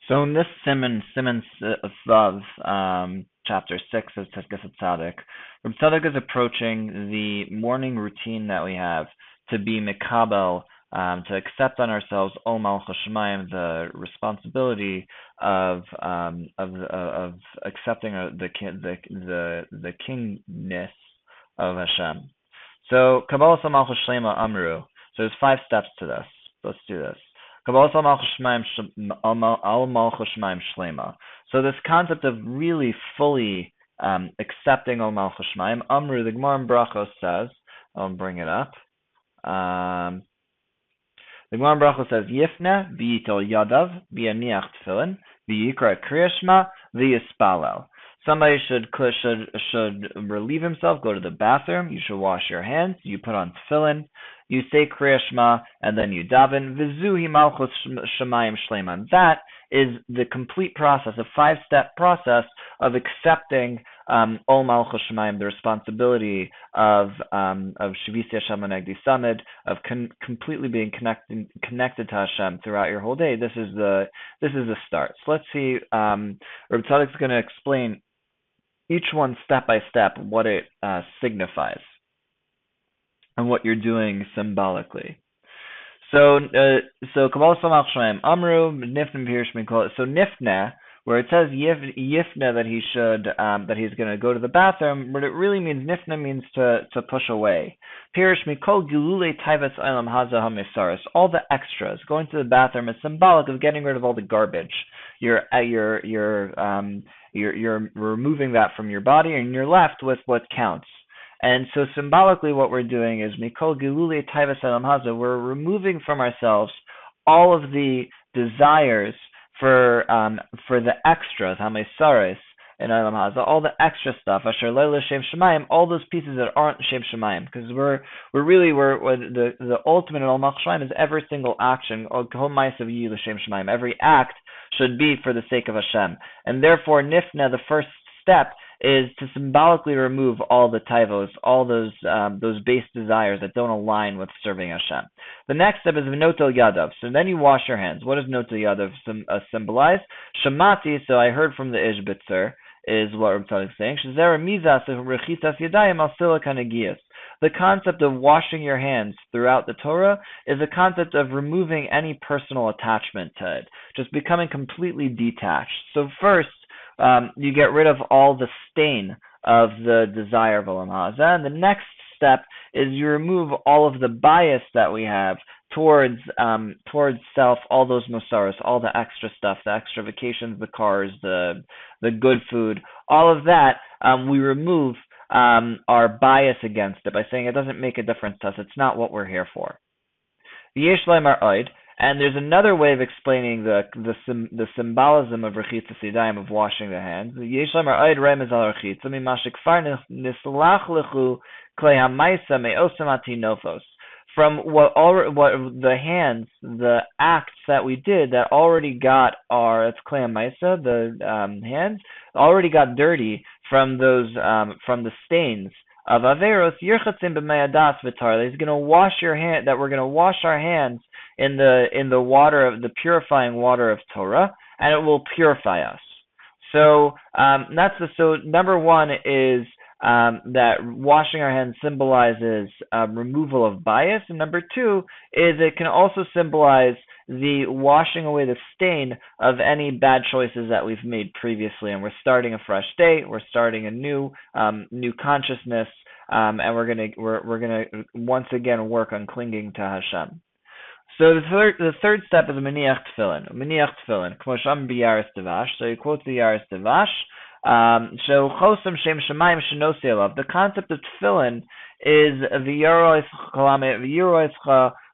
So in this Siman Vav, chapter 6 of Tzidkat Hatzadik, Hatzadik is approaching the morning routine that we have to be Mikabel, to accept on ourselves Ol Malchus Shemayim, the responsibility of accepting the kingness of Hashem. So Kabbalah Malchus Shlema Amru. So there's 5 steps to this. Let's do this. So this concept of really fully accepting Al Malchus Shemaim, Amru, the Gemara in Brachos says, I'll bring it up. The Gemara in Brachos says, Yifne v'yitel yadav v'yaniach tefillin v'yikra kriya shema v'yispalel. Somebody should relieve himself, go to the bathroom, you should wash your hands, you put on tefillin, you say Kriya Shema, and then you daven. V'zuhi malchus shemayim shleiman. That is the complete process, a 5-step process of accepting Ol Malchus Shemayim, the responsibility of Shavisi Hashem L'Negdi Samid, of completely being connected to Hashem throughout your whole day. This is the start. So let's see. Reb Tzaddik is going to explain each one step by step what it signifies and what you're doing symbolically. So Kabbalah Samach Shemaim Amru Nifne Mikol. So Nifne, where it says Yifne that he's going to go to the bathroom, but it really means Nifne means to push away. Pirish Mikol Gilule Taivas Eilam Haza HaMesaris. All the extras. Going to the bathroom is symbolic of getting rid of all the garbage. You're removing that from your body, and you're left with what counts. And so symbolically what we're doing is Mikol Gilule Taivas Eilam Haza, we're removing from ourselves all of the desires for the extras, Hamesaris, in Eilam Haza, all the extra stuff, Asher Leila Shem Shemayim, all those pieces that aren't Shem Shemayim, because we're the ultimate in Ol Malchus Shemayim is every single action, Kol Ma'asav Yiyu L'Shem Shemayim, every act should be for the sake of Hashem, and therefore Nifna, the first step, is to symbolically remove all the taivos, all those base desires that don't align with serving Hashem. The next step is Notel Yadav. So then you wash your hands. What does Notel Yadav symbolize? Shamati, so I heard from the Ishbitzer, is what Reb Tzaddik is saying. The concept of washing your hands throughout the Torah is a concept of removing any personal attachment to it, just becoming completely detached. So first, you get rid of all the stain of the desire of Olam Haza, and the next step is you remove all of the bias that we have towards self, all those mosaras, all the extra stuff, the extra vacations, the cars, the good food, all of that, we remove our bias against it by saying it doesn't make a difference to us. It's not what we're here for. Yesh Leimar Oid. And there's another way of explaining the symbolism of Rechitza Yadayim, of washing the hands. Yesh Lamar Oid Remez Al Rechitza Mimashik Far Nislach Lechu Klei HaMaisa Me'osam Atinofos. From what the hands, the acts that we did that already got it's Klei HaMaisa, the hands, already got dirty from those from the stains of Averos. Yirchatzim B'mei Adas V'tar. He's going to wash your hand. That we're going to wash our hands in the water of the purifying water of Torah, and it will purify us. So number one is that washing our hands symbolizes removal of bias, and number two is it can also symbolize the washing away the stain of any bad choices that we've made previously, and we're starting a fresh day. We're starting a new consciousness, and we're gonna once again work on clinging to Hashem. So the third step is Meniach Tefillin. Meniach Tefillin. Kmosham b'Yaris Devash. So he quotes the Yaris Devash. So Chosam Shem Shemayim Shenosi Elav. The concept of Tefillin is V'Yarois Kolame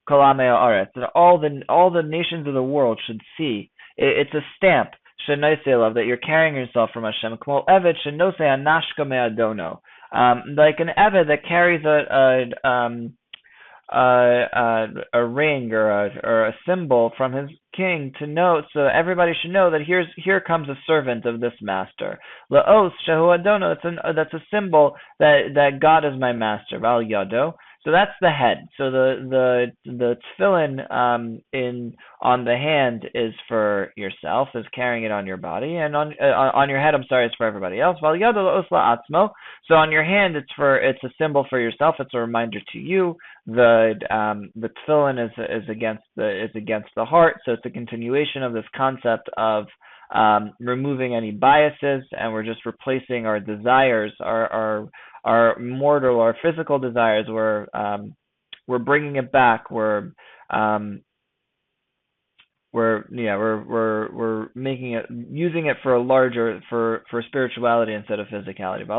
Haaretz. That all the nations of the world should see. It's a stamp Shenosi Elav that you're carrying yourself from Hashem. Kmo Evet Shenosi Anashka Me'adono. Like an Evet that carries a ring or a symbol from his king to note, so everybody should know that here comes a servant of this master. Laos Shahu Adono, that's a symbol that God is my master. Val Yado. So that's the head. So the tefillin on the hand is for yourself, is carrying it on your body, and on your head, I'm sorry, it's for everybody else. While yad osla atzmo. So on your hand, it's a symbol for yourself. It's a reminder to you. The tefillin is against the heart. So it's a continuation of this concept of removing any biases, and we're just replacing our desires, our mortal or physical desires. We're bringing it back. We're making it, using it for a larger, for spirituality instead of physicality. And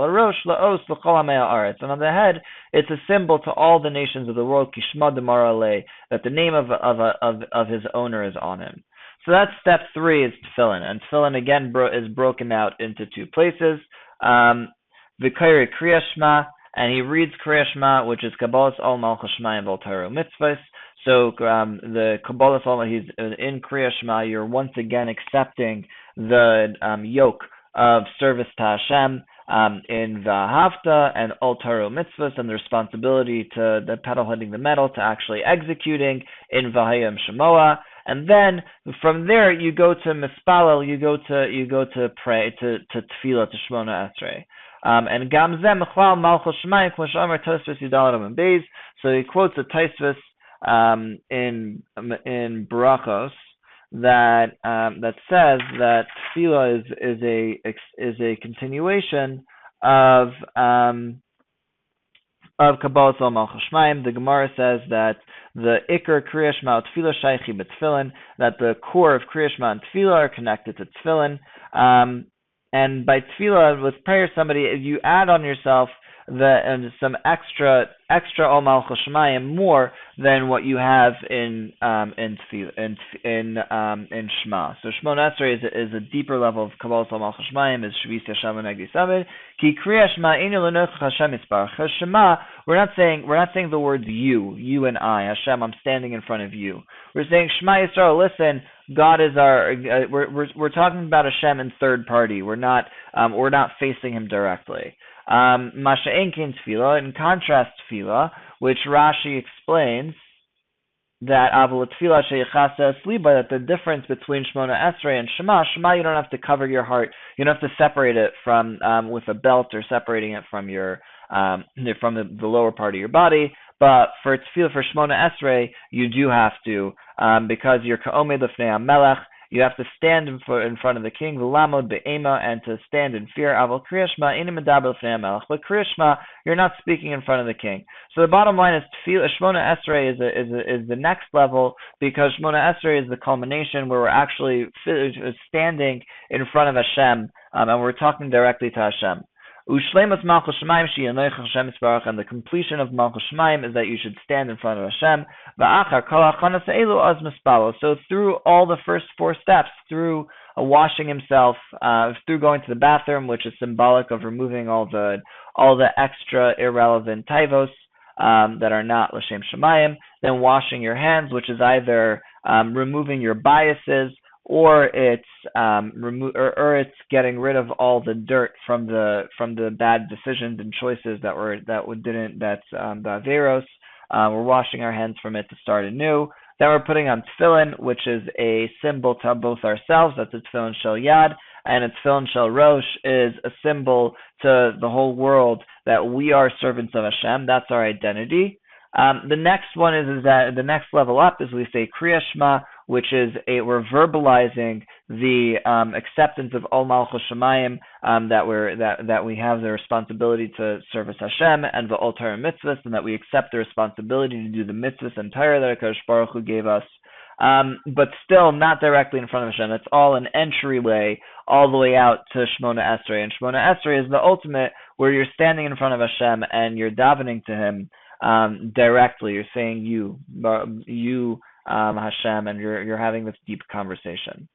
on the head, it's a symbol to all the nations of the world, kishma demar alei, that the name of his owner is on him. So that's step 3, is tefillin. And tefillin again is broken out into 2 places. V'kairi Kriya Shema, and he reads Kriya Shema, which is Kabbalas Ol Malchus Shemayim V'Ol Torah Mitzvahs. So the Kabbalas Ol, he's in Kriya Shema, you're once again accepting the yoke of service to Hashem in V'Ahavta and Ol Torah Mitzvahs, and the responsibility to the pedal hitting the metal, to actually executing in V'Hayim Shemoah. And then from there you go to mispalel, you go to pray to tefillah, to Shmona Esrei. And gamzeh mechlal malchus shemayim k'mo she'omer Tosfos Yudalad Amud Beis. So he quotes a Tosfos in Barachos that says that tefillah is a continuation of Kabbalas Ol Malchus Shemayim. The Gemara says that the Iker Kriya Shema Tefillah Shaychi B'Tefillin, that the core of Kriya Shema and Tefillah are connected to Tefillin. And by Tefillah, with prayer, you add on yourself some extra Ol Malchus Shemayim, more than what you have in Shema. So Shmona Esrei is a deeper level of Kabbalas Ol Malchus Shemayim, is Shvis Yasham Negdi Samid. Ki Kriya Shema Einu L'Nochach Hashem Yisparach. Shema, we're not saying the words you and I, Hashem, I'm standing in front of you. We're saying Shema Yisrael, listen, God is our. We're talking about Hashem in third party. We're not facing Him directly. Masha Enkin Tefillah, in contrast Tefillah, which Rashi explains that Avol Tefillah Sheichasa Sliba, that the difference between Shmona Esrei and Shema, you don't have to cover your heart. You don't have to separate it from with a belt, or separating it from your from the lower part of your body. But for Tefillah, for Shmona Esrei, you do have to, because you're Ka'omed Lefnei HaMelech. You have to stand in front of the king, v'lamod be'ema, and to stand in fear. Avol Kriya Shema eino medaber lefnei HaMelech. But Kriya Shema, you're not speaking in front of the king. So the bottom line is, Tefillah, Shmona Esrei is the next level, because Shmona Esrei is the culmination where we're actually standing in front of Hashem, and we're talking directly to Hashem. Ushleimus Malchus Shemayim she'yanoich Hashem Yisparach, and the completion of Malchus Shemayim is that you should stand in front of Hashem. Va'achar kol hachanas ha'elu az mispalo. So through all the first 4 steps, through washing himself, through going to the bathroom, which is symbolic of removing all the extra irrelevant taivos that are not l'shem Shemayim, then washing your hands, which is either removing your biases, or it's it's getting rid of all the dirt from the bad decisions and choices that's the averos. We're washing our hands from it to start anew. Then we're putting on tefillin, which is a symbol to both ourselves. That's a tefillin shel yad, and a tefillin shel rosh is a symbol to the whole world that we are servants of Hashem. That's our identity. The next one is that the next level up is we say Kriya Shema, which is we're verbalizing the acceptance of Ol Malchus Shemayim, that we have the responsibility to service Hashem and the Ol Torah Mitzvahs, and that we accept the responsibility to do the mitzvahs and Torah that HaKadosh Baruch Hu gave us, but still not directly in front of Hashem. It's all an entryway all the way out to Shmona Esrei, and Shmona Esrei is the ultimate, where you're standing in front of Hashem and you're davening to Him directly. You're saying you Hashem, and you're having this deep conversation.